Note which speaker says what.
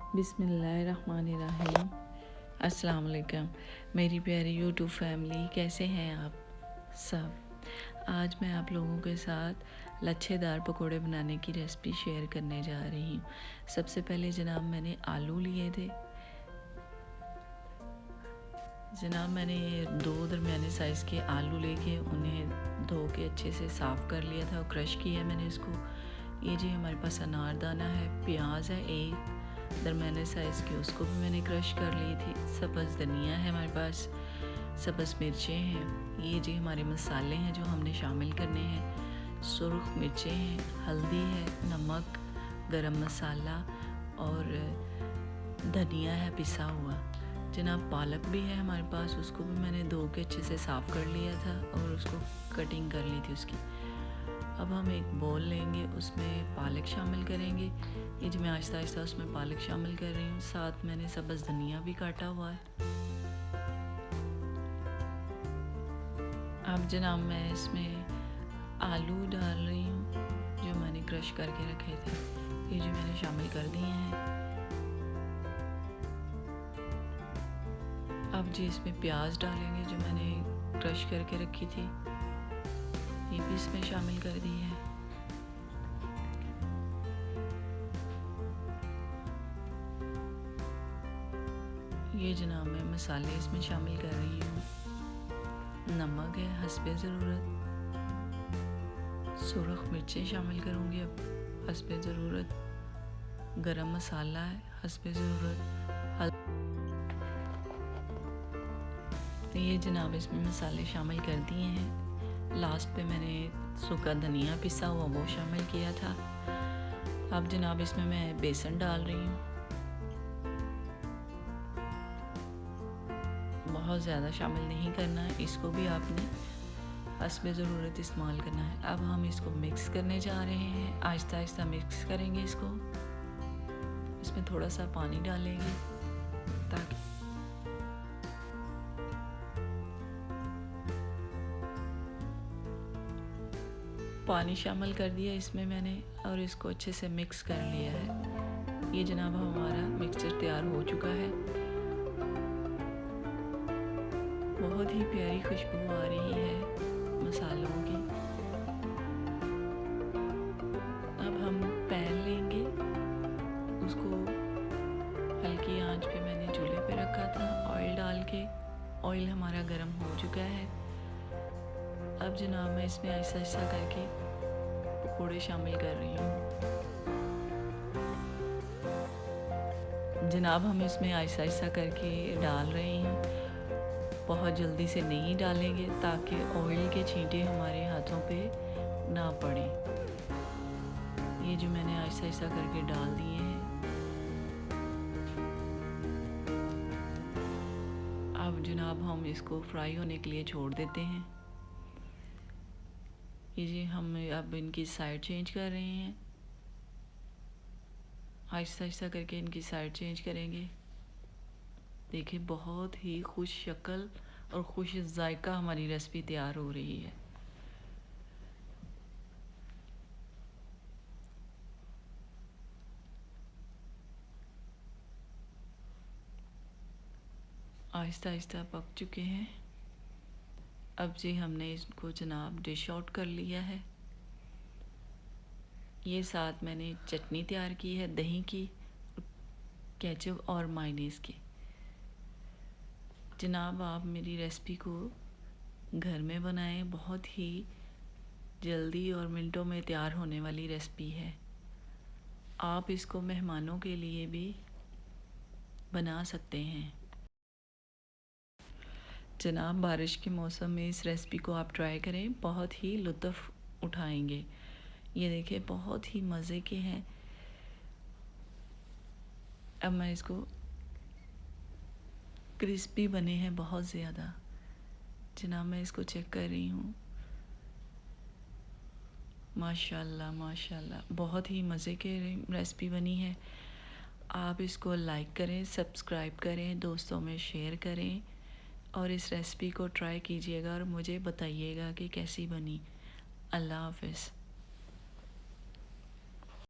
Speaker 1: बिस्मिल्लाहिर्रहमानिर्रहीम। अस्सलाम वालेकुम मेरी प्यारी यूट्यूब फैमिली, कैसे हैं आप सब। आज मैं आप लोगों के साथ लच्छेदार पकोड़े बनाने की रेसिपी शेयर करने जा रही हूँ। सबसे पहले जनाब मैंने आलू लिए थे। जनाब मैंने 2 दरमियाने साइज़ के आलू लेके उन्हें धो के अच्छे से साफ़ कर लिया था और क्रश किया मैंने इसको। ये जी हमारे पास अनारदाना है, प्याज है एक दरमियाने साइज़ की, उसको भी मैंने क्रश कर ली थी। सब्ज़ धनिया है हमारे पास, सब्ज़ मिर्चें हैं। ये जी हमारे मसाले हैं जो हमने शामिल करने हैं। सुर्ख मिर्चें हैं, हल्दी है, नमक, गरम मसाला और धनिया है पिसा हुआ। जनाब पालक भी है हमारे पास, उसको भी मैंने धो के अच्छे से साफ़ कर लिया था और उसको कटिंग कर ली थी उसकी। अब हम एक बोल लेंगे, उसमें पालक शामिल करेंगे। ये जो मैं आहिस्ता आहिस्ता उसमें पालक शामिल कर रही हूँ, साथ मैंने सब्ज़ धनिया भी काटा हुआ है। अब जनाब मैं इसमें आलू डाल रही हूँ जो मैंने क्रश करके रखे थे, ये जो मैंने शामिल कर दिए हैं। अब जी इसमें प्याज डालेंगे जो मैंने क्रश करके रखी थी, ये भी इसमें शामिल कर दी है। ये जनाब मैं मसाले इसमें शामिल कर रही हूँ। नमक है हस्बे ज़रूरत, सुर्ख मिर्चें शामिल करूँगी अब हस्बे ज़रूरत, गरम मसाला है हस्बे ज़रूरत। ये जनाब इसमें मसाले शामिल कर दिए हैं। लास्ट पे मैंने सूखा धनिया पिसा हुआ वो शामिल किया था। अब जनाब इसमें मैं बेसन डाल रही हूँ, बहुत ज़्यादा शामिल नहीं करना है, इसको भी आपने हस्बे ज़रूरत इस्तेमाल करना है। अब हम इसको मिक्स करने जा रहे हैं, आहिस्ता आहिस्ता मिक्स करेंगे इसको। इसमें थोड़ा सा पानी डालेंगे ताकि पानी शामिल कर दिया इसमें मैंने और इसको अच्छे से मिक्स कर लिया है। ये जनाब हमारा मिक्सचर तैयार हो चुका है। बहुत ही प्यारी खुशबू आ रही है मसालों की। अब हम पैन लेंगे, उसको हल्की आंच पे मैंने चूल्हे पे रखा था, ऑयल डाल के। ऑयल हमारा गर्म हो चुका है। अब जनाब मैं इसमें आहिस्ता आहिस्ता करके पकौड़े शामिल कर रही हूँ। जनाब हम इसमें आहिस्ता आहिस्ता करके डाल रहे हैं, बहुत जल्दी से नहीं डालेंगे ताकि ऑयल के छींटे हमारे हाथों पे ना पड़े। ये जो मैंने आहिस्ता आहिस्ता करके डाल दिए हैं। अब जनाब हम इसको फ्राई होने के लिए छोड़ देते हैं। ये जी हम अब इनकी साइड चेंज कर रहे हैं, आहिस्ता आहिस्ता करके इनकी साइड चेंज करेंगे। देखिए बहुत ही खुश शक्ल और खुश जायका हमारी रेसिपी तैयार हो रही है। आहिस्ता आहिस्ता पक चुके हैं। अब जी हमने इसको जनाब डिश आउट कर लिया है। ये साथ मैंने चटनी तैयार की है दही की, केचप और मायोनीज़ की। जनाब आप मेरी रेसिपी को घर में बनाएं, बहुत ही जल्दी और मिनटों में तैयार होने वाली रेसिपी है। आप इसको मेहमानों के लिए भी बना सकते हैं। जनाब बारिश के मौसम में इस रेसिपी को आप ट्राई करें, बहुत ही लुत्फ़ उठाएंगे। ये देखिए बहुत ही मज़े के हैं। अब मैं इसको क्रिस्पी बने हैं बहुत ज़्यादा। जनाब मैं इसको चेक कर रही हूँ, माशाल्लाह माशाल्लाह बहुत ही मज़े के रेसिपी बनी है। आप इसको लाइक करें, सब्सक्राइब करें, दोस्तों में शेयर करें और इस रेसिपी को ट्राई कीजिएगा और मुझे बताइएगा कि कैसी बनी। अल्लाह हाफ़िज़।